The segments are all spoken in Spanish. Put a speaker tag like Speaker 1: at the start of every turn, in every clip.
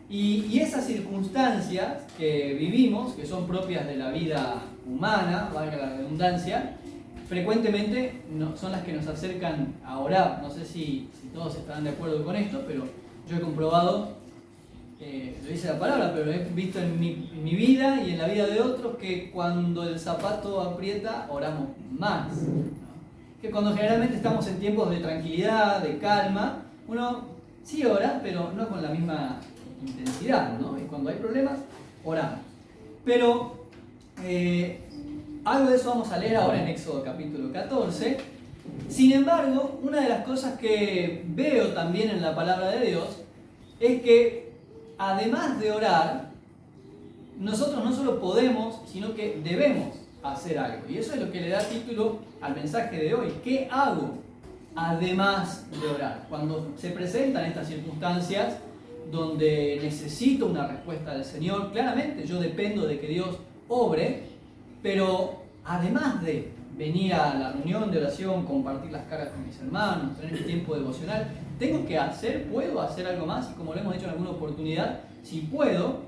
Speaker 1: Y esas circunstancias que vivimos, que son propias de la vida humana, valga la redundancia, frecuentemente son las que nos acercan a orar. No sé si todos estarán de acuerdo con esto, pero yo he comprobado, lo dice la palabra, pero he visto en mi vida y en la vida de otros que cuando el zapato aprieta, oramos más, ¿no? Que cuando generalmente estamos en tiempos de tranquilidad, de calma, uno sí ora, pero no con la misma intensidad, ¿no? Y cuando hay problemas, oramos. Pero algo de eso vamos a leer ahora en Éxodo capítulo 14. Sin embargo, una de las cosas que veo también en la palabra de Dios es que además de orar, nosotros no solo podemos, sino que debemos hacer algo. Y eso es lo que le da título al mensaje de hoy. ¿Qué hago además de orar? Cuando se presentan estas circunstancias donde necesito una respuesta del Señor, claramente yo dependo de que Dios obre, pero además de venir a la reunión de oración, compartir las caras con mis hermanos, tener el tiempo devocional, puedo hacer algo más, y como lo hemos dicho en alguna oportunidad, si puedo,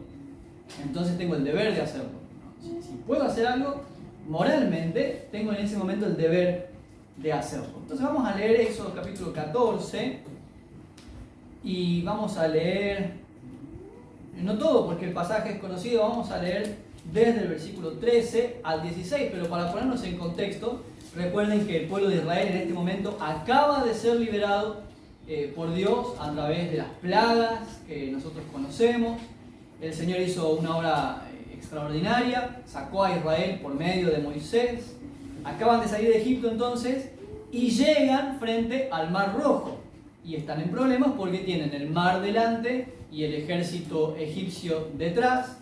Speaker 1: entonces tengo el deber de hacerlo. Si puedo hacer algo, moralmente, tengo en ese momento el deber de hacerlo. Entonces vamos a leer Éxodo capítulo 14, y vamos a leer, no todo porque el pasaje es conocido, vamos a leer desde el versículo 13 al 16, pero para ponernos en contexto, recuerden que el pueblo de Israel en este momento acaba de ser liberado por Dios a través de las plagas que nosotros conocemos. El Señor hizo una obra extraordinaria, sacó a Israel por medio de Moisés, acaban de salir de Egipto entonces y llegan frente al Mar Rojo y están en problemas porque tienen el mar delante y el ejército egipcio detrás.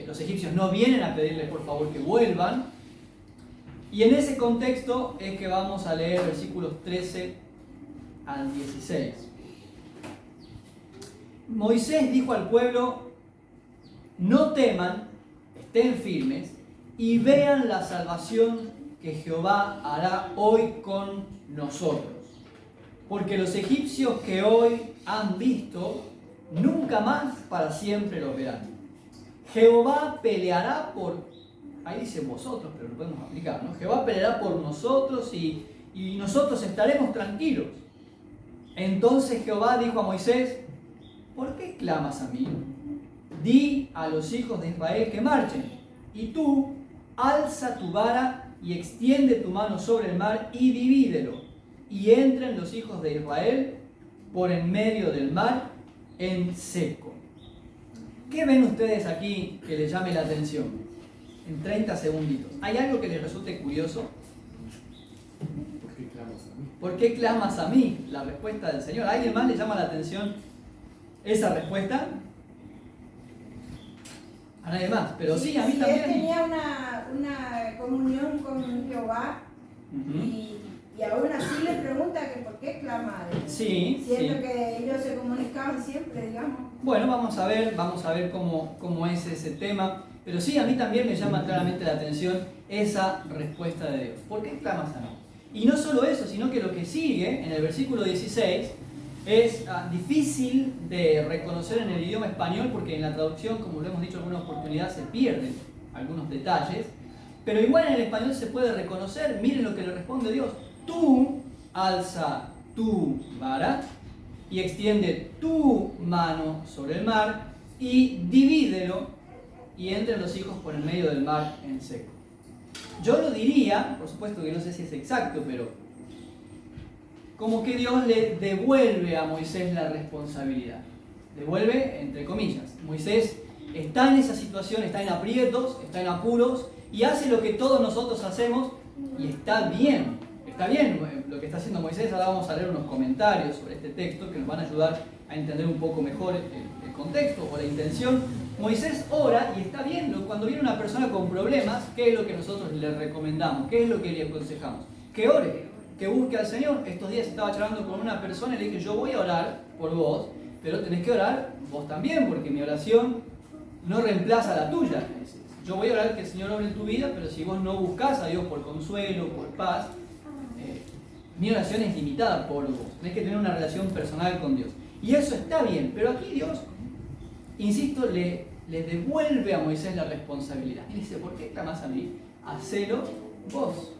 Speaker 1: Los egipcios no vienen a pedirles por favor que vuelvan, y en ese contexto es que vamos a leer versículos 13 al 16. Moisés dijo al pueblo: no teman, estén firmes y vean la salvación que Jehová hará hoy con nosotros, porque los egipcios que hoy han visto, nunca más para siempre los verán. Jehová peleará por, ahí dice vosotros, pero lo podemos aplicar, ¿no? Jehová peleará por nosotros y nosotros estaremos tranquilos. Entonces Jehová dijo a Moisés: ¿por qué clamas a mí? Di a los hijos de Israel que marchen, y tú alza tu vara y extiende tu mano sobre el mar y divídelo, y entren los hijos de Israel por en medio del mar en seco. ¿Qué ven ustedes aquí que les llame la atención? En 30 segunditos. ¿Hay algo que les resulte curioso?
Speaker 2: ¿Por qué clamas a mí?
Speaker 1: ¿Por qué clamas a mí? La respuesta del Señor. ¿A alguien más le llama la atención esa respuesta? A nadie más, pero sí, a mí también.
Speaker 3: Él tenía una comunión con Jehová, y aún así le pregunta que por qué clama a él.
Speaker 1: Sí,
Speaker 3: siendo
Speaker 1: sí.
Speaker 3: que ellos se comunicaban siempre, digamos.
Speaker 1: Bueno, vamos a ver cómo es ese tema. Pero sí, a mí también me llama claramente la atención esa respuesta de Dios. ¿Por qué clamas a mí? Y no solo eso, sino que lo que sigue en el versículo 16 es difícil de reconocer en el idioma español, porque en la traducción, como lo hemos dicho en alguna oportunidad, se pierden algunos detalles. Pero igual en el español se puede reconocer. Miren lo que le responde Dios: tú alza tu vara y extiende tu mano sobre el mar y divídelo, y entren los hijos por el medio del mar en seco. Yo lo diría, por supuesto que no sé si es exacto, pero como que Dios le devuelve a Moisés la responsabilidad. Devuelve entre comillas. Moisés está en esa situación, está en aprietos, está en apuros, y hace lo que todos nosotros hacemos, y está bien. Está bien lo que está haciendo Moisés. Ahora vamos a leer unos comentarios sobre este texto que nos van a ayudar a entender un poco mejor el contexto o la intención. Moisés ora y está bien. Cuando viene una persona con problemas, ¿qué es lo que nosotros le recomendamos? ¿Qué es lo que le aconsejamos? Que ore, que busque al Señor. Estos días estaba charlando con una persona y le dije: yo voy a orar por vos, pero tenés que orar vos también, porque mi oración no reemplaza la tuya. Yo voy a orar que el Señor obre en tu vida, pero si vos no buscás a Dios por consuelo, por paz, mi oración es limitada por vos. Tenés que tener una relación personal con Dios. Y eso está bien, pero aquí Dios insisto, le devuelve a Moisés la responsabilidad. Y le dice, ¿por qué clamas a mí? Hacelo vos.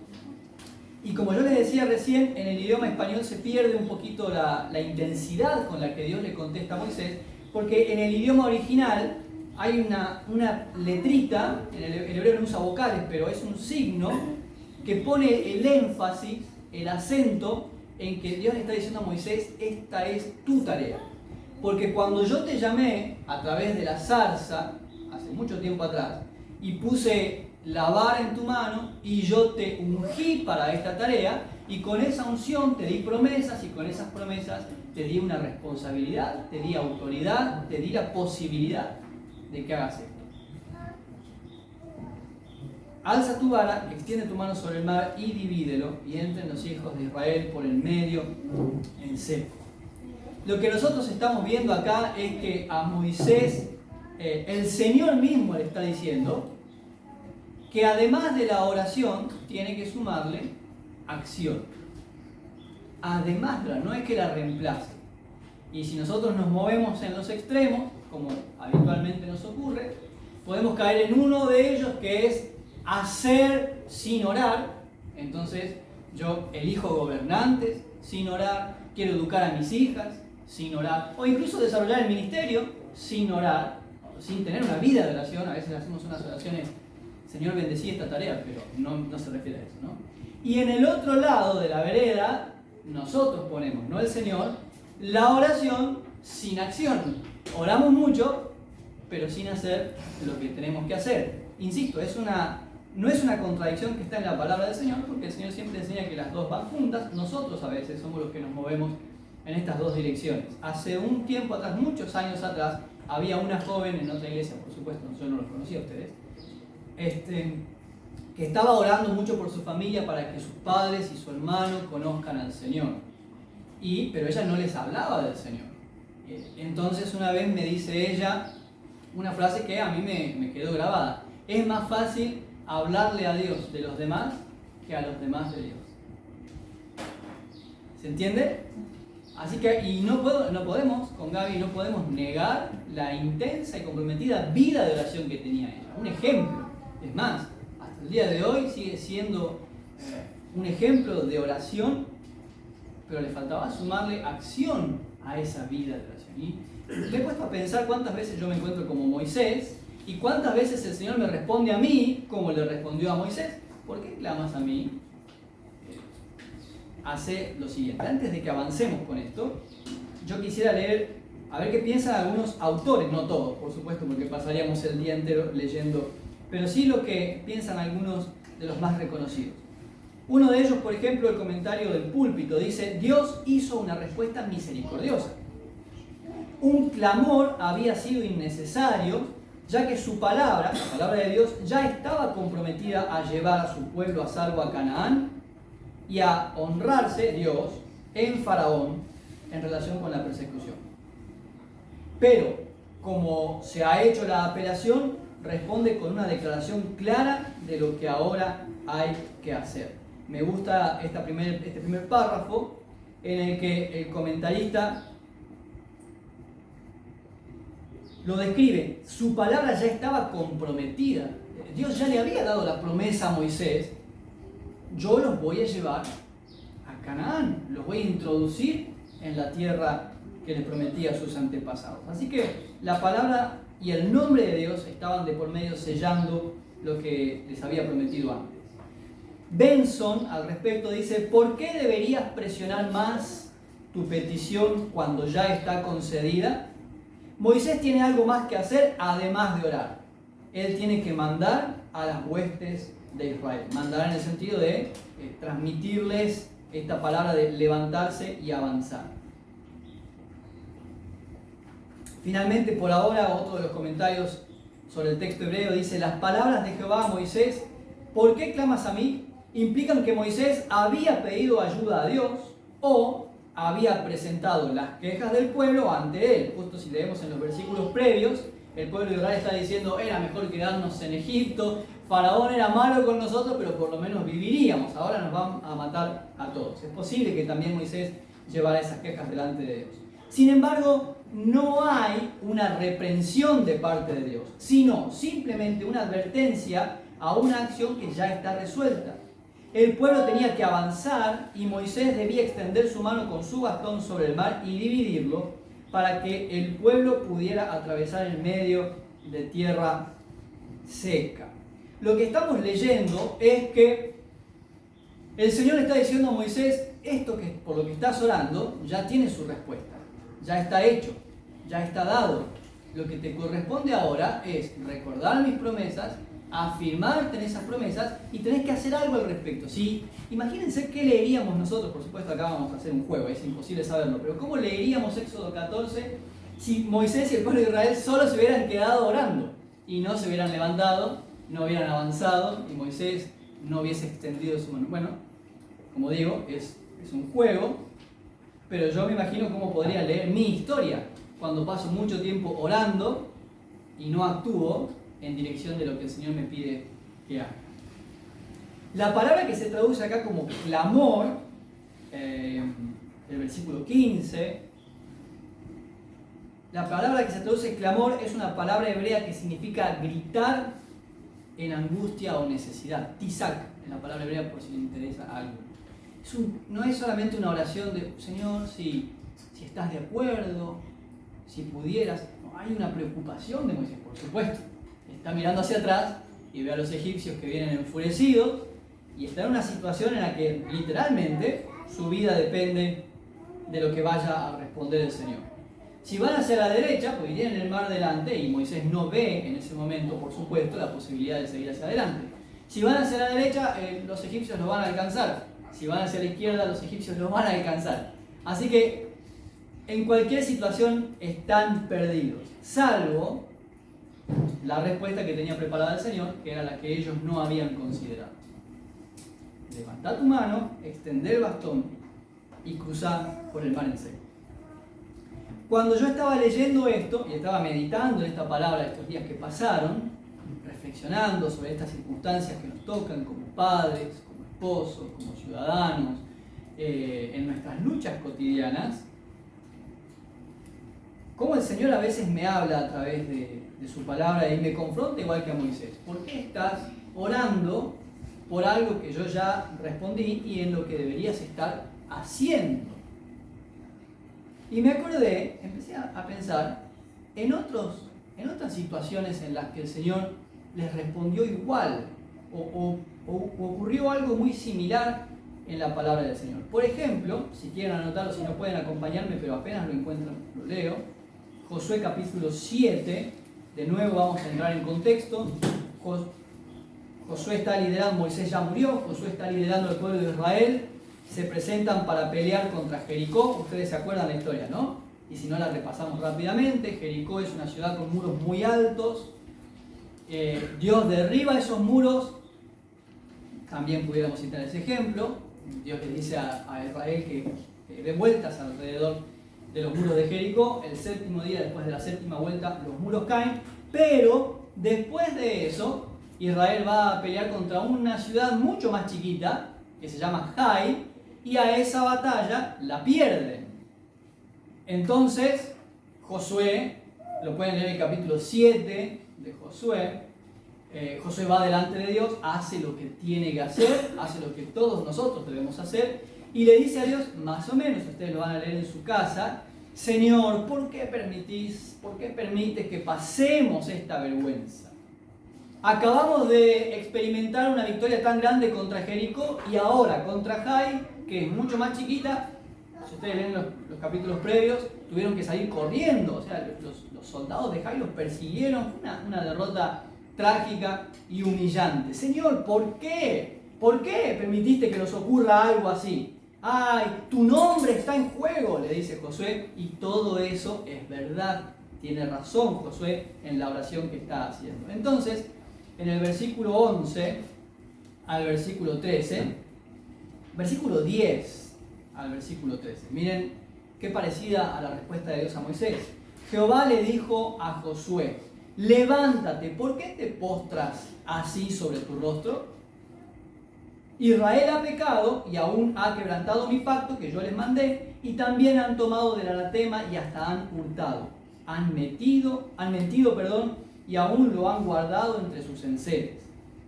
Speaker 1: Y como yo les decía recién, en el idioma español se pierde un poquito la intensidad con la que Dios le contesta a Moisés, porque en el idioma original hay una letrita, el hebreo no usa vocales, pero es un signo que pone el énfasis, el acento en que Dios le está diciendo a Moisés, esta es tu tarea. Porque cuando yo te llamé a través de la zarza, hace mucho tiempo atrás, y puse la vara en tu mano y yo te ungí para esta tarea, y con esa unción te di promesas, y con esas promesas te di una responsabilidad, te di autoridad, te di la posibilidad de que hagas esto. Alza tu vara, extiende tu mano sobre el mar y divídelo, y entren los hijos de Israel por el medio en seco. Lo que nosotros estamos viendo acá es que a Moisés, el Señor mismo le está diciendo que además de la oración, tiene que sumarle acción. Además, no es que la reemplace. Y si nosotros nos movemos en los extremos, como habitualmente nos ocurre, podemos caer en uno de ellos, que es hacer sin orar. Entonces yo elijo gobernantes sin orar, quiero educar a mis hijas sin orar, o incluso desarrollar el ministerio sin orar, sin tener una vida de oración. A veces hacemos unas oraciones, Señor, bendecí esta tarea, pero no se refiere a eso, ¿no? Y en el otro lado de la vereda, nosotros ponemos, no el Señor, la oración sin acción. Oramos mucho, pero sin hacer lo que tenemos que hacer. Insisto, no es una contradicción que está en la palabra del Señor, porque el Señor siempre enseña que las dos van juntas. Nosotros a veces somos los que nos movemos en estas dos direcciones. Hace un tiempo atrás, muchos años atrás, había una joven en otra iglesia, por supuesto, yo no los conocía a ustedes, que estaba orando mucho por su familia para que sus padres y su hermano conozcan al Señor. Pero ella no les hablaba del Señor. Entonces una vez me dice ella una frase que a mí me quedó grabada: es más fácil hablarle a Dios de los demás que a los demás de Dios. ¿Se entiende? Así que, con Gaby no podemos negar la intensa y comprometida vida de oración que tenía ella. Un ejemplo. Es más, hasta el día de hoy sigue siendo un ejemplo de oración, pero le faltaba sumarle acción a esa vida de oración. Y me he puesto a pensar cuántas veces yo me encuentro como Moisés y cuántas veces el Señor me responde a mí como le respondió a Moisés. ¿Por qué clamas a mí? Hace lo siguiente. Antes de que avancemos con esto, yo quisiera leer, a ver qué piensan algunos autores, no todos, por supuesto, porque pasaríamos el día entero leyendo, pero sí lo que piensan algunos de los más reconocidos. Uno de ellos, por ejemplo, el comentario del Púlpito, dice: Dios hizo una respuesta misericordiosa. Un clamor había sido innecesario, ya que su palabra, la palabra de Dios, ya estaba comprometida a llevar a su pueblo a salvo a Canaán y a honrarse Dios en Faraón en relación con la persecución. Pero, como se ha hecho la apelación, responde con una declaración clara de lo que ahora hay que hacer. Me gusta este primer párrafo en el que el comentarista lo describe. Su palabra ya estaba comprometida. Dios ya le había dado la promesa a Moisés: yo los voy a llevar a Canaán, los voy a introducir en la tierra que les prometí a sus antepasados. Así que la palabra y el nombre de Dios estaban de por medio sellando lo que les había prometido antes. Benson al respecto dice: ¿por qué deberías presionar más tu petición cuando ya está concedida? Moisés tiene algo más que hacer además de orar. Él tiene que mandar a las huestes de Israel. Mandar en el sentido de transmitirles esta palabra de levantarse y avanzar. Finalmente, por ahora, otro de los comentarios sobre el texto hebreo dice: las palabras de Jehová a Moisés, ¿por qué clamas a mí?, implican que Moisés había pedido ayuda a Dios o había presentado las quejas del pueblo ante él. Justo si leemos en los versículos previos, el pueblo de Israel está diciendo: era mejor quedarnos en Egipto, Faraón era malo con nosotros, pero por lo menos viviríamos, ahora nos van a matar a todos. Es posible que también Moisés llevara esas quejas delante de Dios. Sin embargo, no hay una reprensión de parte de Dios, sino simplemente una advertencia a una acción que ya está resuelta. El pueblo tenía que avanzar y Moisés debía extender su mano con su bastón sobre el mar y dividirlo para que el pueblo pudiera atravesar el medio de tierra seca. Lo que estamos leyendo es que el Señor está diciendo a Moisés, esto que por lo que estás orando ya tiene su respuesta, ya está hecho, ya está dado. Lo que te corresponde ahora es recordar mis promesas, afirmarte en esas promesas y tenés que hacer algo al respecto. ¿Sí? Imagínense qué leeríamos nosotros, por supuesto acá vamos a hacer un juego, es imposible saberlo, pero ¿cómo leeríamos Éxodo 14 si Moisés y el pueblo de Israel solo se hubieran quedado orando y no se hubieran levantado, no hubieran avanzado y Moisés no hubiese extendido su mano? Bueno, como digo, es un juego, pero yo me imagino cómo podría leer mi historia cuando paso mucho tiempo orando y no actúo en dirección de lo que el Señor me pide que haga. La palabra que se traduce acá como clamor, el versículo 15, la palabra que se traduce clamor es una palabra hebrea que significa gritar en angustia o necesidad. Tisak, en la palabra hebrea, por si le interesa algo. No es solamente una oración de, Señor, si estás de acuerdo, si pudieras. No, hay una preocupación de Moisés, por supuesto. Está mirando hacia atrás y ve a los egipcios que vienen enfurecidos y está en una situación en la que literalmente su vida depende de lo que vaya a responder el Señor. Si van hacia la derecha, pues tienen el mar delante y Moisés no ve en ese momento, por supuesto, la posibilidad de seguir hacia adelante. Si van hacia la derecha, los egipcios lo van a alcanzar. Si van hacia la izquierda, los egipcios lo van a alcanzar. Así que en cualquier situación están perdidos, salvo la respuesta que tenía preparada el Señor, que era la que ellos no habían considerado. Levantá tu mano, extender el bastón y cruzar por el mar en seco. Cuando yo estaba leyendo esto y estaba meditando en esta palabra estos días que pasaron, reflexionando sobre estas circunstancias que nos tocan como padres, como esposos, como ciudadanos, en nuestras luchas cotidianas, cómo el Señor a veces me habla a través de su palabra y me confronta igual que a Moisés. ¿Por qué estás orando por algo que yo ya respondí y en lo que deberías estar haciendo? Y me acordé, empecé a pensar en otras situaciones en las que el Señor les respondió igual o ocurrió algo muy similar en la palabra del Señor. Por ejemplo, si quieren anotarlo, si no pueden acompañarme, pero apenas lo encuentran, lo leo. Josué capítulo 7, de nuevo vamos a entrar en contexto. Josué está liderando, Moisés ya murió, Josué está liderando al pueblo de Israel, se presentan para pelear contra Jericó. Ustedes se acuerdan la historia, ¿no? Y si no, la repasamos rápidamente. Jericó es una ciudad con muros muy altos. Dios derriba esos muros. También pudiéramos citar ese ejemplo. Dios le dice a Israel que dé vueltas alrededor de los muros de Jericó. El séptimo día, después de la séptima vuelta, los muros caen. Pero después de eso, Israel va a pelear contra una ciudad mucho más chiquita, que se llama Jai, y a esa batalla la pierden. Entonces, Josué, lo pueden leer en el capítulo 7 de Josué, Josué va delante de Dios, hace lo que tiene que hacer, hace lo que todos nosotros debemos hacer, y le dice a Dios, más o menos, ustedes lo van a leer en su casa, Señor, ¿por qué permites que pasemos esta vergüenza? Acabamos de experimentar una victoria tan grande contra Jericó y ahora contra Jai, que es mucho más chiquita. Si ustedes leen los capítulos previos, tuvieron que salir corriendo. O sea, los soldados de Jai los persiguieron. Fue una derrota trágica y humillante. Señor, ¿por qué? ¿Por qué permitiste que nos ocurra algo así? ¡Ay, tu nombre está en juego!, le dice Josué, y todo eso es verdad. Tiene razón Josué en la oración que está haciendo. Entonces, en el versículo 11 al versículo 13, versículo 10 al versículo 13, miren qué parecida a la respuesta de Dios a Moisés. Jehová le dijo a Josué, levántate, ¿por qué te postras así sobre tu rostro? Israel ha pecado y aún ha quebrantado mi pacto que yo les mandé, y también han tomado del anatema y hasta han hurtado. Han mentido, y aún lo han guardado entre sus enseres.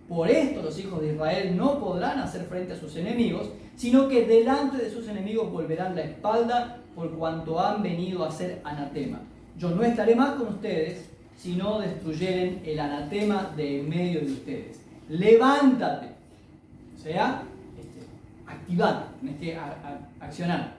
Speaker 1: Por esto los hijos de Israel no podrán hacer frente a sus enemigos, sino que delante de sus enemigos volverán la espalda, por cuanto han venido a ser anatema. Yo no estaré más con ustedes, si no destruyeren el anatema de en medio de ustedes. Levántate. O sea, activate, tenés que accionar.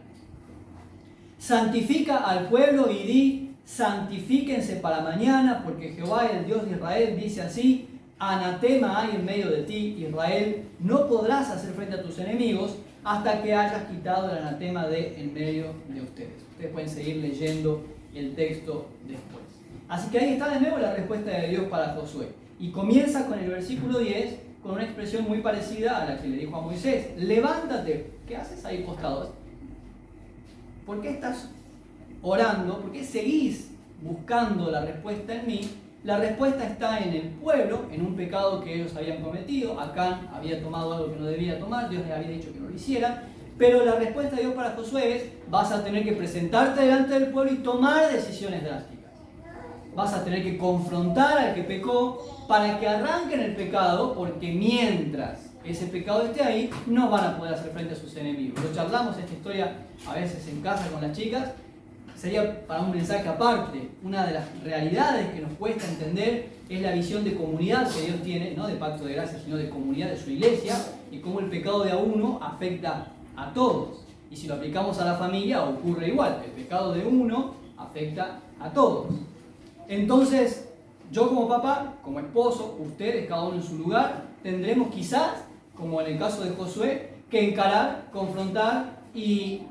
Speaker 1: Santifica al pueblo y di, santifíquense para mañana, porque Jehová, el Dios de Israel, dice así: anatema hay en medio de ti, Israel, no podrás hacer frente a tus enemigos hasta que hayas quitado el anatema de en medio de ustedes. Ustedes pueden seguir leyendo el texto después. Así que ahí está de nuevo la respuesta de Dios para Josué. Y comienza con el versículo 10, con una expresión muy parecida a la que le dijo a Moisés: levántate. ¿Qué haces ahí postrado? ¿Por qué estás orando? ¿Por qué seguís buscando la respuesta en mí? La respuesta está en el pueblo, en un pecado que ellos habían cometido. Acán había tomado algo que no debía tomar, Dios le había dicho que no lo hiciera. Pero la respuesta de Dios para Josué es: vas a tener que presentarte delante del pueblo y tomar decisiones drásticas. Vas a tener que confrontar al que pecó para que arranquen el pecado, porque mientras ese pecado esté ahí, no van a poder hacer frente a sus enemigos. Lo charlamos esta historia a veces en casa con las chicas. Sería para un mensaje aparte. Una de las realidades que nos cuesta entender es la visión de comunidad que Dios tiene, no de pacto de gracia, sino de comunidad de su iglesia, y cómo el pecado de a uno afecta a todos. Y si lo aplicamos a la familia, ocurre igual. El pecado de uno afecta a todos. Entonces, yo como papá, como esposo, ustedes, cada uno en su lugar, tendremos quizás, como en el caso de Josué, que encarar, confrontar y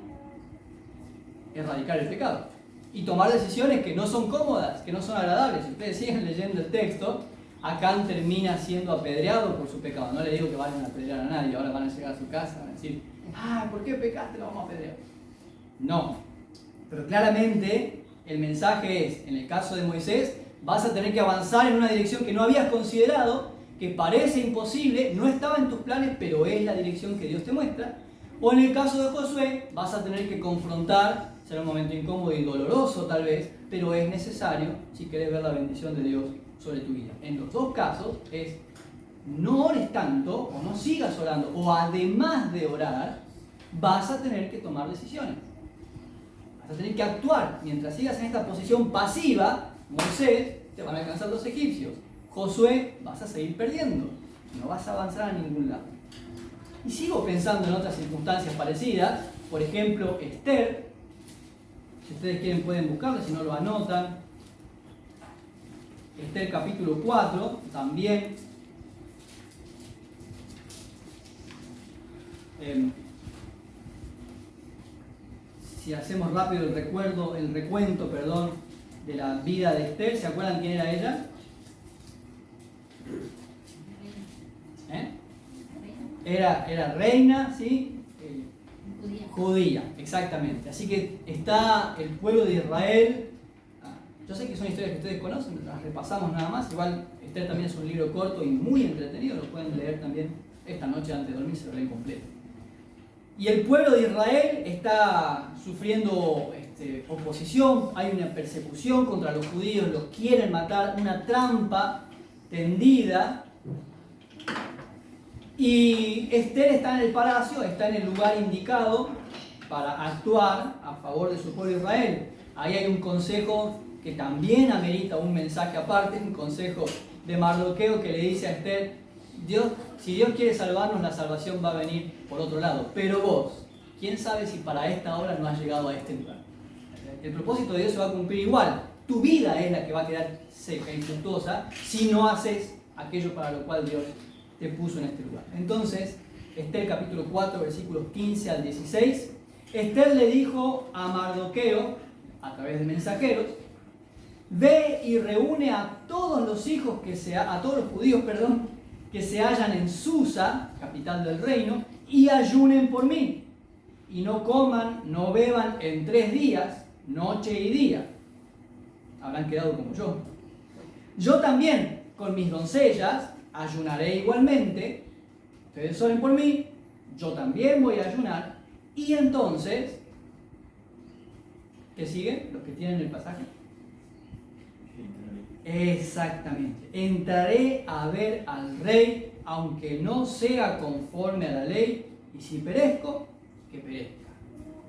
Speaker 1: erradicar el pecado. Y tomar decisiones que no son cómodas, que no son agradables. Si ustedes siguen leyendo el texto, Acán termina siendo apedreado por su pecado. No le digo que vayan a apedrear a nadie, ahora van a llegar a su casa y van a decir: ¿por qué pecaste? Lo vamos a apedrear. No. Pero claramente el mensaje es, en el caso de Moisés, vas a tener que avanzar en una dirección que no habías considerado, que parece imposible, no estaba en tus planes, pero es la dirección que Dios te muestra. O en el caso de Josué, vas a tener que confrontar, será un momento incómodo y doloroso tal vez, pero es necesario si querés ver la bendición de Dios sobre tu vida. En los dos casos es: no ores tanto, o no sigas orando, o además de orar, vas a tener que tomar decisiones. Vas a tener que actuar. Mientras sigas en esta posición pasiva, Moisés, te van a alcanzar los egipcios. Josué, vas a seguir perdiendo. No vas a avanzar a ningún lado. Y sigo pensando en otras circunstancias parecidas. Por ejemplo, Esther. Si ustedes quieren pueden buscarlo, si no lo anotan. Esther capítulo 4, también. Si hacemos rápido el recuento, de la vida de Esther, ¿se acuerdan quién era ella? Era reina, ¿sí? Judía, exactamente. Así que está el pueblo de Israel. Yo sé que son historias que ustedes conocen, las repasamos nada más. Igual Esther también es un libro corto y muy entretenido, lo pueden leer también esta noche antes de dormir, se lo leen completo. Y el pueblo de Israel está sufriendo oposición, hay una persecución contra los judíos, los quieren matar, una trampa tendida. Y Esther está en el palacio, está en el lugar indicado para actuar a favor de su pueblo Israel. Ahí hay un consejo que también amerita un mensaje aparte, un consejo de Mardoqueo que le dice a Esther: si Dios quiere salvarnos, la salvación va a venir por otro lado. Pero vos, ¿quién sabe si para esta hora no has llegado a este lugar? El propósito de Dios se va a cumplir igual. Tu vida es la que va a quedar seca y fructuosa si no haces aquello para lo cual Dios te puso en este lugar. Entonces, Esther capítulo 4, versículos 15 al 16. Esther le dijo a Mardoqueo, a través de mensajeros: ve y reúne a todos los hijos a todos los judíos, que se hallan en Susa, capital del reino, y ayunen por mí. Y no coman, no beban en 3 días, noche y día. Habrán quedado como yo. Yo también, con mis doncellas, ayunaré igualmente. Ustedes oren por mí yo también voy a ayunar. Y entonces, ¿qué sigue? Los que tienen el pasaje. Exactamente. Entraré a ver al rey, aunque no sea conforme a la ley, y si perezco, que perezca.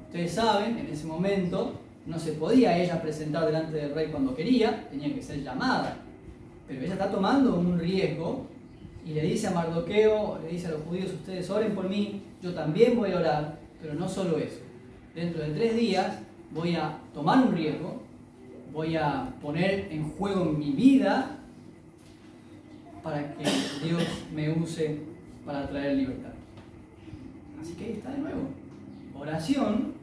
Speaker 1: Ustedes saben, en ese momento no se podía ella presentar delante del rey cuando quería, tenía que ser llamada. Pero ella está tomando un riesgo y le dice a Mardoqueo, le dice a los judíos, ustedes oren por mí, yo también voy a orar, pero no solo eso. Dentro de 3 días voy a tomar un riesgo, voy a poner en juego mi vida para que Dios me use para traer libertad. Así que ahí está de nuevo. Oración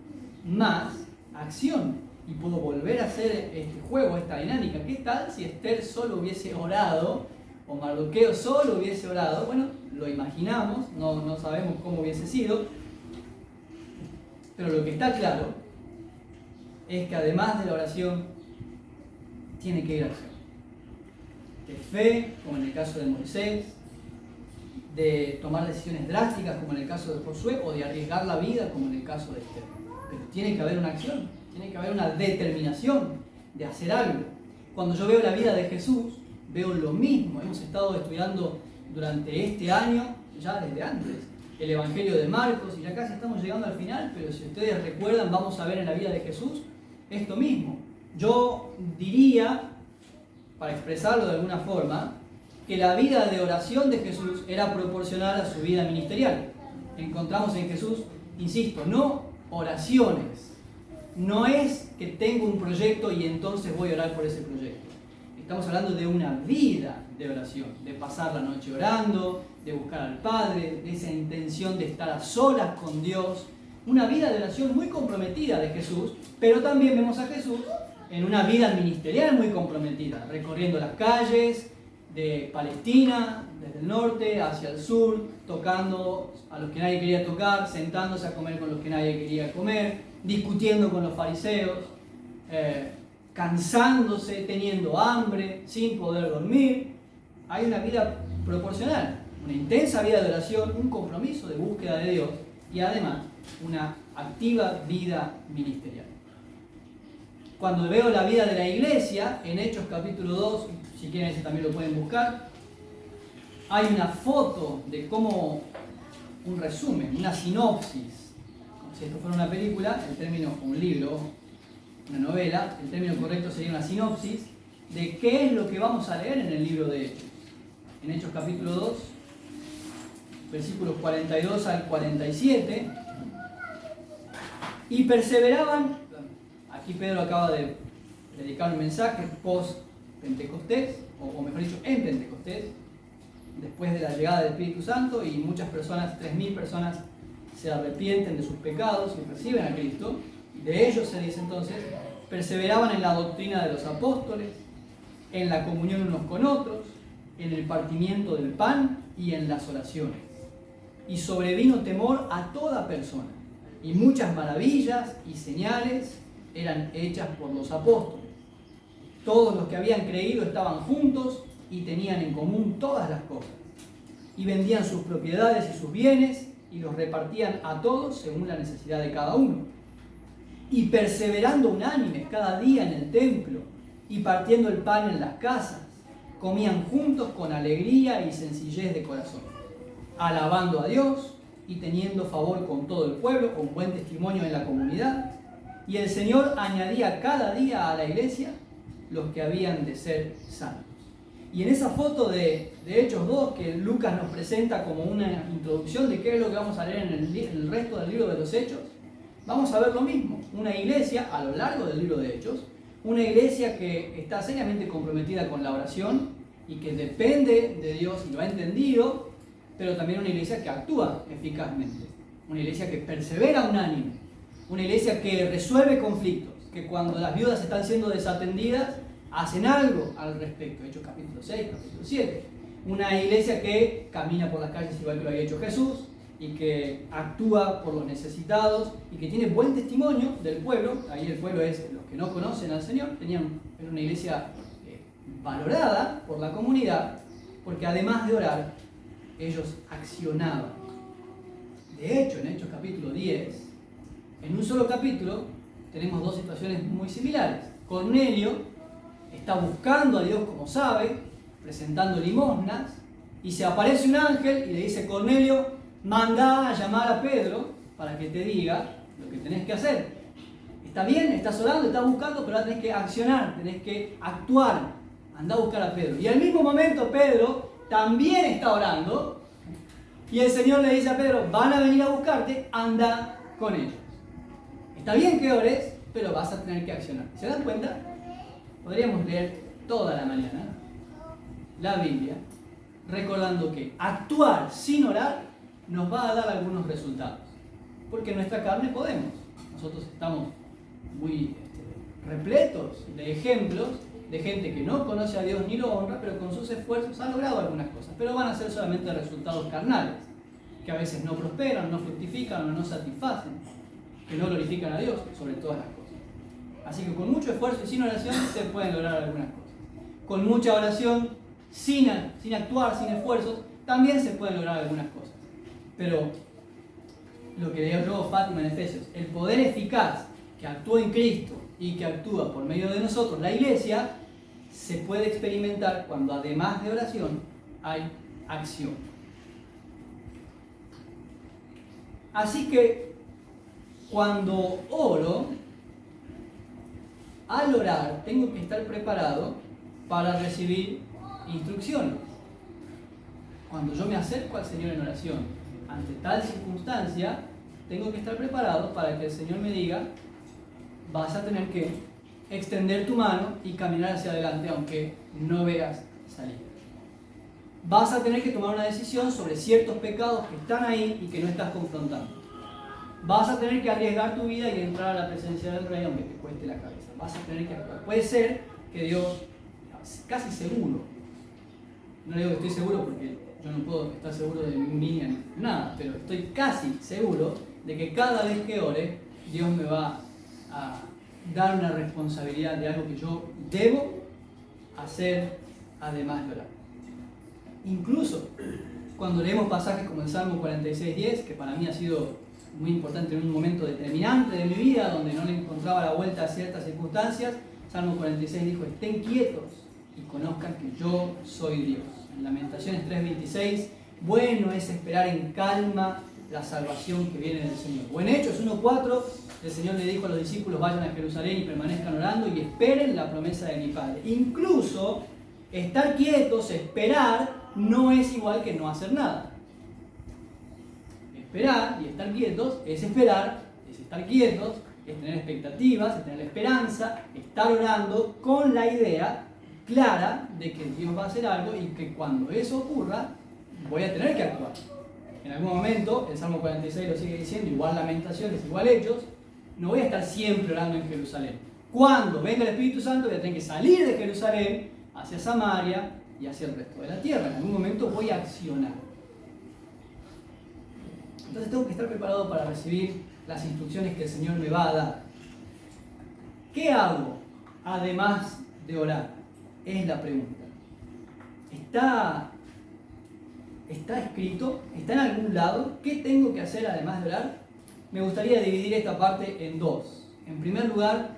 Speaker 1: más acción. Y puedo volver a hacer este juego, esta dinámica. ¿Qué tal si Esther solo hubiese orado o Mardoqueo solo hubiese orado? Bueno, lo imaginamos, no sabemos cómo hubiese sido. Pero lo que está claro es que además de la oración, tiene que ir a acción. De fe, como en el caso de Moisés, de tomar decisiones drásticas, como en el caso de Josué, o de arriesgar la vida, como en el caso de Esther. Pero tiene que haber una acción, tiene que haber una determinación de hacer algo. Cuando yo veo la vida de Jesús, veo lo mismo. Hemos estado estudiando durante este año, ya desde antes, el Evangelio de Marcos, y ya casi estamos llegando al final, pero si ustedes recuerdan, vamos a ver en la vida de Jesús esto mismo. Yo diría, para expresarlo de alguna forma, que la vida de oración de Jesús era proporcional a su vida ministerial. Encontramos en Jesús, insisto, no oraciones. No es que tengo un proyecto y entonces voy a orar por ese proyecto. Estamos hablando de una vida de oración, de pasar la noche orando, de buscar al Padre, de esa intención de estar a solas con Dios. Una vida de oración muy comprometida de Jesús, pero también vemos a Jesús en una vida ministerial muy comprometida, recorriendo las calles de Palestina, desde el norte hacia el sur, tocando a los que nadie quería tocar, sentándose a comer con los que nadie quería comer, discutiendo con los fariseos, cansándose, teniendo hambre, sin poder dormir. Hay una vida proporcional, una intensa vida de oración, un compromiso de búsqueda de Dios y además una activa vida ministerial. Cuando veo la vida de la iglesia, en Hechos capítulo 2, si quieren ese también lo pueden buscar, hay una foto de cómo, un resumen, una sinopsis. Si esto fuera una película, el término, un libro, una novela, el término correcto sería una sinopsis de qué es lo que vamos a leer en el libro de Hechos. En Hechos capítulo 2, versículos 42 al 47, y perseveraban. Aquí Pedro acaba de predicar un mensaje post-Pentecostés, o mejor dicho, en Pentecostés, después de la llegada del Espíritu Santo, y muchas personas, 3.000 personas, se arrepienten de sus pecados y reciben a Cristo. De ellos se dice entonces, perseveraban en la doctrina de los apóstoles, en la comunión unos con otros, en el partimiento del pan y en las oraciones. Y sobrevino temor a toda persona, y muchas maravillas y señales eran hechas por los apóstoles. Todos los que habían creído estaban juntos y tenían en común todas las cosas. Y vendían sus propiedades y sus bienes y los repartían a todos según la necesidad de cada uno. Y perseverando unánimes cada día en el templo y partiendo el pan en las casas, comían juntos con alegría y sencillez de corazón, alabando a Dios y teniendo favor con todo el pueblo, con buen testimonio en la comunidad. Y el Señor añadía cada día a la iglesia los que habían de ser salvos. Y en esa foto de Hechos 2, que Lucas nos presenta como una introducción de qué es lo que vamos a leer en el resto del libro de los Hechos, vamos a ver lo mismo. Una iglesia, a lo largo del libro de Hechos, una iglesia que está seriamente comprometida con la oración y que depende de Dios y lo ha entendido, pero también una iglesia que actúa eficazmente. Una iglesia que persevera unánime. Una iglesia que resuelve conflictos, que cuando las viudas están siendo desatendidas, hacen algo al respecto. Hechos capítulo 6, capítulo 7. Una iglesia que camina por las calles igual que lo había hecho Jesús y que actúa por los necesitados y que tiene buen testimonio del pueblo. Ahí el pueblo es los que no conocen al Señor. Era una iglesia valorada por la comunidad porque además de orar, ellos accionaban De hecho, en Hechos capítulo 10, en un solo capítulo, tenemos dos situaciones muy similares. Cornelio está buscando a Dios como sabe, presentando limosnas, y se aparece un ángel y le dice: Cornelio, manda a llamar a Pedro para que te diga lo que tenés que hacer. Está bien, estás orando, estás buscando, pero ahora tenés que accionar, tenés que actuar. Anda a buscar a Pedro. Y al mismo momento Pedro también está orando, y el Señor le dice a Pedro: van a venir a buscarte, anda con ellos. Está bien que ores, pero vas a tener que accionar. ¿Se dan cuenta? Podríamos leer toda la mañana la Biblia recordando que actuar sin orar nos va a dar algunos resultados. Porque en nuestra carne podemos. Nosotros estamos muy repletos de ejemplos de gente que no conoce a Dios ni lo honra, pero con sus esfuerzos ha logrado algunas cosas. Pero van a ser solamente resultados carnales, que a veces no prosperan, no fructifican o no satisfacen, que no glorifican a Dios sobre todas las cosas. Así que con mucho esfuerzo y sin oración se pueden lograr algunas cosas. Con mucha oración, sin actuar, sin esfuerzos, también se pueden lograr algunas cosas. Pero lo que leía luego Fátima en Efesios, el poder eficaz que actúa en Cristo y que actúa por medio de nosotros, la Iglesia, se puede experimentar cuando además de oración hay acción. Así que cuando oro, al orar tengo que estar preparado para recibir instrucciones. Cuando yo me acerco al Señor en oración ante tal circunstancia, tengo que estar preparado para que el Señor me diga: vas a tener que extender tu mano y caminar hacia adelante aunque no veas salida. Vas a tener que tomar una decisión sobre ciertos pecados que están ahí y que no estás confrontando. Vas a tener que arriesgar tu vida y entrar a la presencia del Rey aunque te cueste la cabeza. Vas a tener que actuar. Puede ser que Dios, casi seguro, no digo que estoy seguro porque yo no puedo estar seguro de mí ni nada, pero estoy casi seguro de que cada vez que ore, Dios me va a dar una responsabilidad de algo que yo debo hacer además de orar. Incluso cuando leemos pasajes como el Salmo 46:10, que para mí ha sido muy importante en un momento determinante de mi vida, donde no le encontraba la vuelta a ciertas circunstancias, Salmo 46 dijo: estén quietos y conozcan que yo soy Dios. En Lamentaciones 3:26, bueno es esperar en calma la salvación que viene del Señor. O en Hechos 1:4, el Señor le dijo a los discípulos: vayan a Jerusalén y permanezcan orando y esperen la promesa de mi Padre. Incluso estar quietos, esperar, no es igual que no hacer nada. Esperar y estar quietos es esperar, es estar quietos, es tener expectativas, es tener esperanza, estar orando con la idea clara de que Dios va a hacer algo y que cuando eso ocurra voy a tener que actuar. En algún momento, el Salmo 46 lo sigue diciendo, igual Lamentaciones, igual Hechos, no voy a estar siempre orando en Jerusalén. Cuando venga el Espíritu Santo voy a tener que salir de Jerusalén hacia Samaria y hacia el resto de la tierra. En algún momento voy a accionar. Entonces tengo que estar preparado para recibir las instrucciones que el Señor me va a dar. ¿Qué hago además de orar? Es la pregunta. ¿Está escrito? ¿Está en algún lado? ¿Qué tengo que hacer además de orar? Me gustaría dividir esta parte en dos. En primer lugar,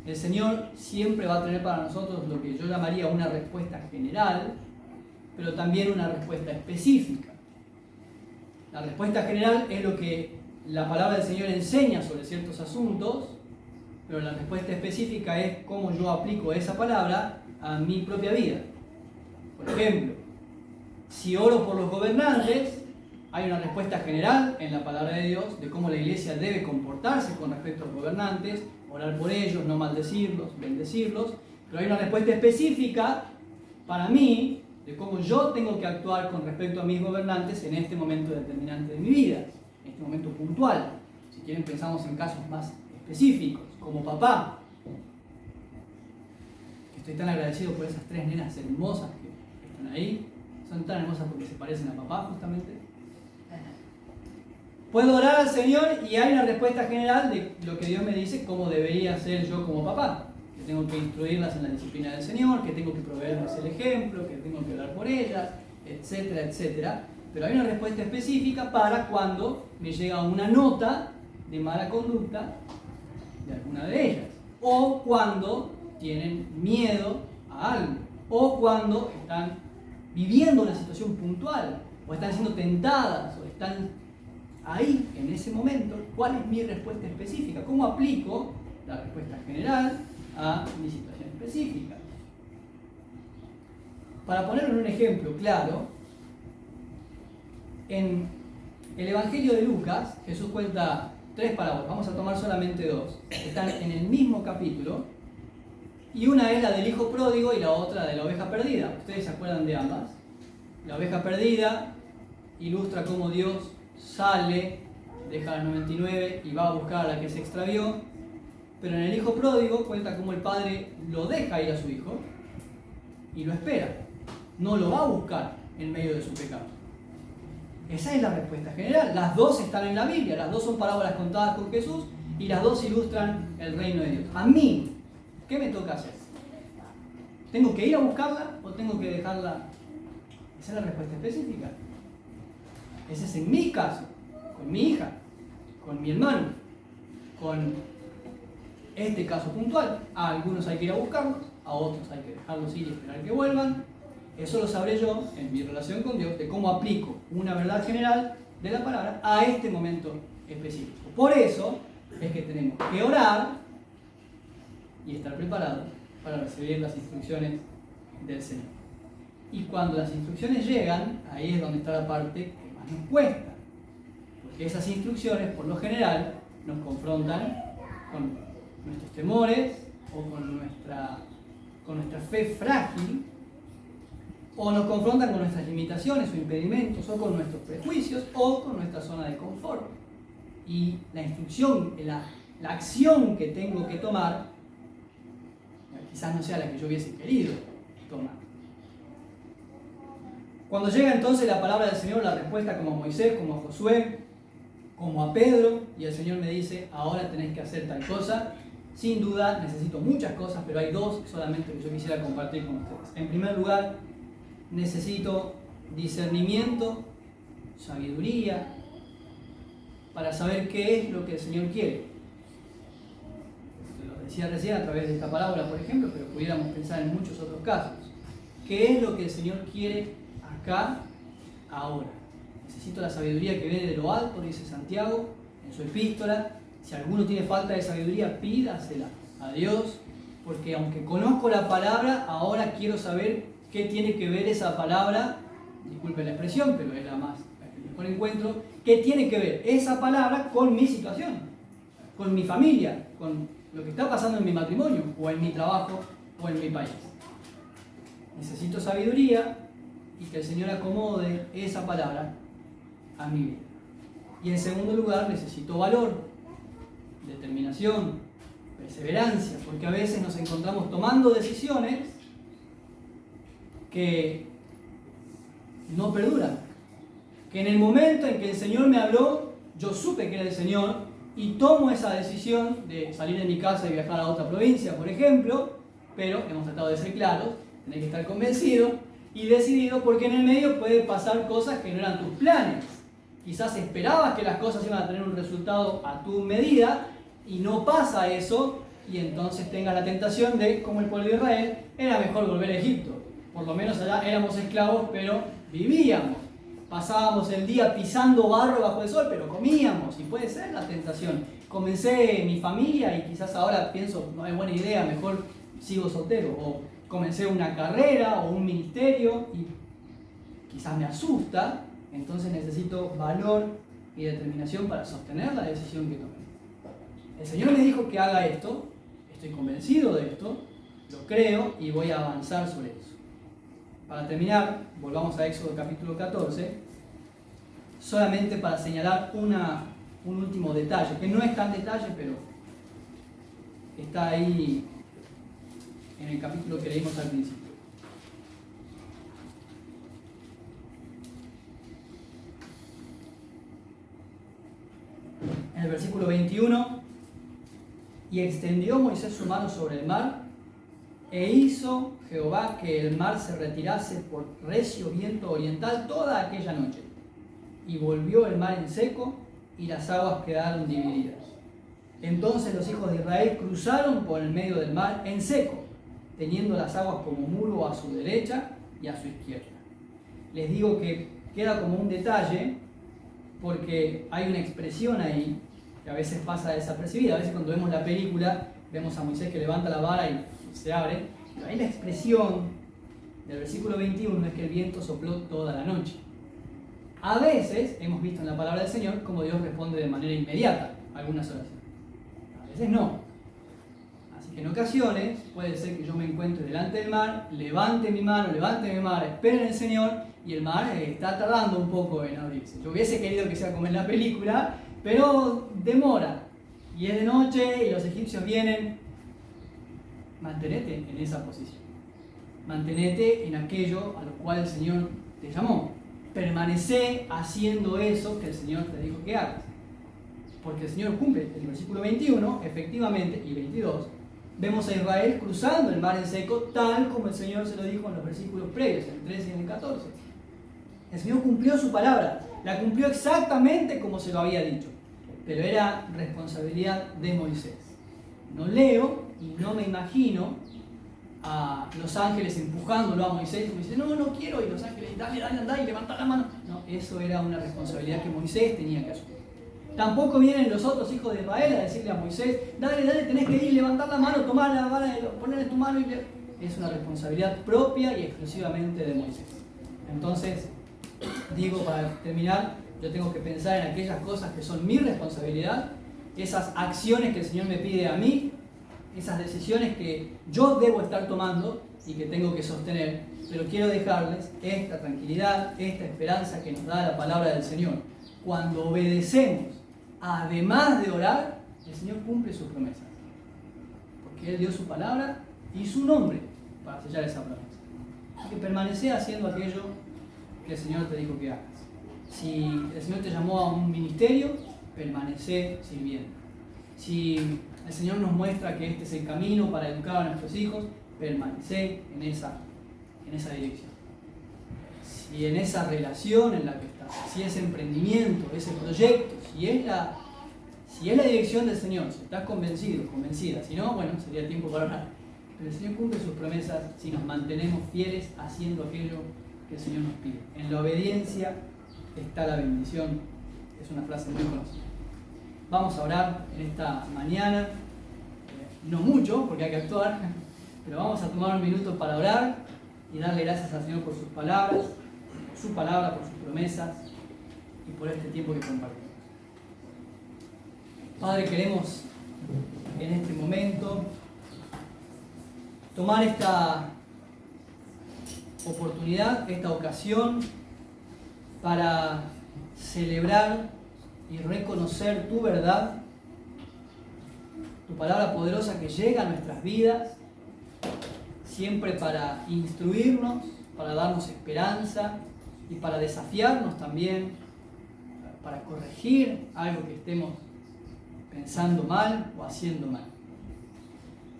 Speaker 1: el Señor siempre va a tener para nosotros lo que yo llamaría una respuesta general, pero también una respuesta específica. La respuesta general es lo que la palabra del Señor enseña sobre ciertos asuntos, pero la respuesta específica es cómo yo aplico esa palabra a mi propia vida. Por ejemplo, si oro por los gobernantes, hay una respuesta general en la palabra de Dios de cómo la iglesia debe comportarse con respecto a los gobernantes, orar por ellos, no maldecirlos, bendecirlos, pero hay una respuesta específica para mí de cómo yo tengo que actuar con respecto a mis gobernantes en este momento determinante de mi vida, en este momento puntual. Si quieren pensamos en casos más específicos, como papá. Estoy tan agradecido por esas tres nenas hermosas que están ahí. Son tan hermosas porque se parecen a papá justamente. Puedo orar al Señor y hay una respuesta general de lo que Dios me dice cómo debería ser yo como papá. Que tengo que instruirlas en la disciplina del Señor, que tengo que proveerles el ejemplo, que tengo que orar por ellas, etcétera, etcétera. pero hay una respuesta específica para cuando me llega una nota de mala conducta de alguna de ellas, o cuando tienen miedo a algo, o cuando están viviendo una situación puntual, o están siendo tentadas, o están ahí, en ese momento. ¿Cuál es mi respuesta específica? ¿Cómo aplico la respuesta general a mi situación específica? Para ponerlo en un ejemplo claro, en el Evangelio de Lucas, Jesús cuenta 3 parábolas, vamos a tomar solamente 2, están en el mismo capítulo, y una es la del hijo pródigo y la otra de la oveja perdida. ¿Ustedes se acuerdan de ambas? La oveja perdida ilustra cómo Dios sale, deja las 99 y va a buscar a la que se extravió, pero en el hijo pródigo cuenta cómo el padre lo deja ir a su hijo y lo espera, no lo va a buscar en medio de su pecado. Esa es la respuesta general. Las dos están en la Biblia, las dos son parábolas contadas con Jesús y las dos ilustran el reino de Dios. A mí, ¿qué me toca hacer? ¿Tengo que ir a buscarla o tengo que dejarla? Esa es la respuesta específica. Ese es en mi caso, con mi hija, con mi hermano, con este caso puntual. A algunos hay que ir a buscarlos, a otros hay que dejarlos ir y esperar que vuelvan. Eso lo sabré yo en mi relación con Dios, de cómo aplico una verdad general de la palabra a este momento específico. Por eso es que tenemos que orar y estar preparados para recibir las instrucciones del Señor. Y cuando las instrucciones llegan, ahí es donde está la parte que más nos cuesta. Porque esas instrucciones, por lo general, nos confrontan con nuestros temores o con nuestra fe frágil, o nos confrontan con nuestras limitaciones o impedimentos, o con nuestros prejuicios, o con nuestra zona de confort. Y la instrucción, la acción que tengo que tomar, quizás no sea la que yo hubiese querido tomar. Cuando llega entonces la palabra del Señor, la respuesta como a Moisés, como a Josué, como a Pedro, y el Señor me dice, ahora tenés que hacer tal cosa. Sin duda necesito muchas cosas, pero hay 2 solamente que yo quisiera compartir con ustedes. En primer lugar, necesito discernimiento, sabiduría, para saber qué es lo que el Señor quiere. Lo decía recién a través de esta parábola, por ejemplo, pero pudiéramos pensar en muchos otros casos. ¿Qué es lo que el Señor quiere acá, ahora? Necesito la sabiduría que viene de lo alto, dice Santiago en su epístola. Si alguno tiene falta de sabiduría, pídasela a Dios, porque aunque conozco la palabra, ahora quiero saber qué tiene que ver esa palabra, disculpen la expresión, pero es la que mejor encuentro, qué tiene que ver esa palabra con mi situación, con mi familia, con lo que está pasando en mi matrimonio, o en mi trabajo, o en mi país. Necesito sabiduría y que el Señor acomode esa palabra a mi vida. Y en segundo lugar, necesito valor, determinación, perseverancia, porque a veces nos encontramos tomando decisiones que no perduran. Que en el momento en que el Señor me habló, yo supe que era el Señor y tomo esa decisión de salir de mi casa y viajar a otra provincia, por ejemplo, pero hemos tratado de ser claros, tenés que estar convencido y decidido, porque en el medio puede pasar cosas que no eran tus planes. Quizás esperabas que las cosas iban a tener un resultado a tu medida y no pasa eso, y entonces tengas la tentación de, como el pueblo de Israel, era mejor volver a Egipto. Por lo menos allá éramos esclavos, pero vivíamos. Pasábamos el día pisando barro bajo el sol, pero comíamos, y puede ser la tentación. Comencé mi familia y quizás ahora pienso, no es buena idea, mejor sigo soltero. O comencé una carrera o un ministerio y quizás me asusta, entonces necesito valor y determinación para sostener la decisión que tomé. El Señor me dijo que haga esto, estoy convencido de esto, lo creo y voy a avanzar sobre eso. Para terminar, volvamos a Éxodo capítulo 14, solamente para señalar un último detalle, que no es tan detalle, pero está ahí en el capítulo que leímos al principio. En el versículo 21, y extendió Moisés su mano sobre el mar, e hizo Jehová que el mar se retirase por recio viento oriental toda aquella noche. y volvió el mar en seco y las aguas quedaron divididas. Entonces los hijos de Israel cruzaron por el medio del mar en seco, teniendo las aguas como muro a su derecha y a su izquierda. Les digo que queda como un detalle porque hay una expresión ahí que a veces pasa desapercibida. A veces cuando vemos la película vemos a Moisés que levanta la vara y se abre. Pero ahí la expresión del versículo 21 es que el viento sopló toda la noche. A veces hemos visto en la palabra del Señor cómo Dios responde de manera inmediata a algunas oraciones. A veces no. Así que en ocasiones puede ser que yo me encuentre delante del mar, levante mi mano, espere en el Señor y el mar está tardando un poco en abrirse. Yo hubiese querido que sea como en la película, pero demora. Y es de noche y los egipcios vienen. Mantenete en esa posición. Mantenete en aquello a lo cual el Señor te llamó. Permanece haciendo eso que el Señor te dijo que hagas. Porque el Señor cumple. En el versículo 21, efectivamente, y 22, vemos a Israel cruzando el mar en seco, tal como el Señor se lo dijo en los versículos previos, en el 13 y en el 14. El Señor cumplió su palabra, la cumplió exactamente como se lo había dicho, pero era responsabilidad de Moisés. No leo y no me imagino a los ángeles empujándolo a Moisés y me dice, no quiero, y los ángeles, dale, andá y levanta la mano. No, eso era una responsabilidad que Moisés tenía que asumir. Tampoco vienen los otros hijos de Israel a decirle a Moisés, dale, tenés que ir, levantar la mano, tomar la vara, ponerle tu mano y es una responsabilidad propia y exclusivamente de Moisés. Entonces, digo, para terminar, yo tengo que pensar en aquellas cosas que son mi responsabilidad, esas acciones que el Señor me pide a mí, esas decisiones que yo debo estar tomando y que tengo que sostener, pero quiero dejarles esta tranquilidad, esta esperanza que nos da la palabra del Señor. Cuando obedecemos, además de orar, el Señor cumple sus promesas, porque Él dio su palabra y su nombre para sellar esa promesa. Así que permanece haciendo aquello que el Señor te dijo que hagas. Si el Señor te llamó a un ministerio, permanece sirviendo. Si el Señor nos muestra que este es el camino para educar a nuestros hijos, permanece en esa dirección. Si en esa relación en la que estás, si ese emprendimiento, ese proyecto, si es la dirección del Señor, si estás convencido, convencida, si no, bueno, sería tiempo para orar. Pero el Señor cumple sus promesas si nos mantenemos fieles haciendo aquello que el Señor nos pide. En la obediencia está la bendición. Es una frase muy conocida. Vamos a orar en esta mañana, no mucho porque hay que actuar, pero vamos a tomar un minuto para orar y darle gracias al Señor por sus palabras, por su palabra, por sus promesas y por este tiempo que compartimos. Padre, queremos en este momento tomar esta oportunidad, esta ocasión para celebrar y reconocer tu verdad, tu palabra poderosa que llega a nuestras vidas, siempre para instruirnos, para darnos esperanza y para desafiarnos también, para corregir algo que estemos pensando mal o haciendo mal.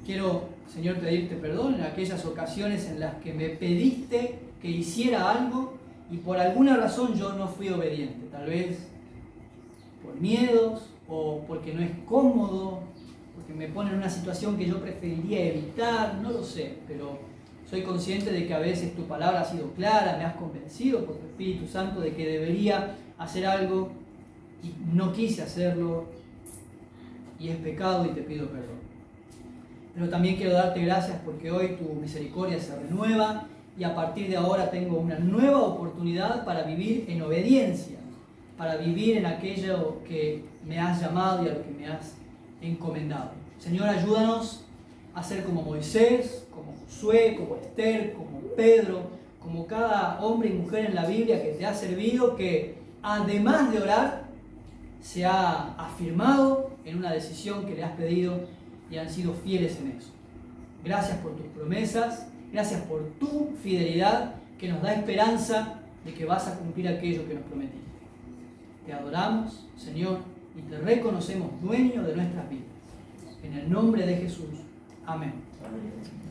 Speaker 1: Quiero, Señor, pedirte perdón en aquellas ocasiones en las que me pediste que hiciera algo y por alguna razón yo no fui obediente, tal vez por miedos o porque no es cómodo, porque me pone en una situación que yo preferiría evitar, no lo sé, pero soy consciente de que a veces tu palabra ha sido clara, me has convencido por tu Espíritu Santo de que debería hacer algo y no quise hacerlo y es pecado y te pido perdón. Pero también quiero darte gracias porque hoy tu misericordia se renueva y a partir de ahora tengo una nueva oportunidad para vivir en obediencia, para vivir en aquello que me has llamado y a lo que me has encomendado. Señor, ayúdanos a ser como Moisés, como Josué, como Esther, como Pedro, como cada hombre y mujer en la Biblia que te ha servido, que además de orar, se ha afirmado en una decisión que le has pedido y han sido fieles en eso. Gracias por tus promesas, gracias por tu fidelidad que nos da esperanza de que vas a cumplir aquello que nos prometiste. Te adoramos, Señor, y te reconocemos dueño de nuestras vidas. En el nombre de Jesús. Amén.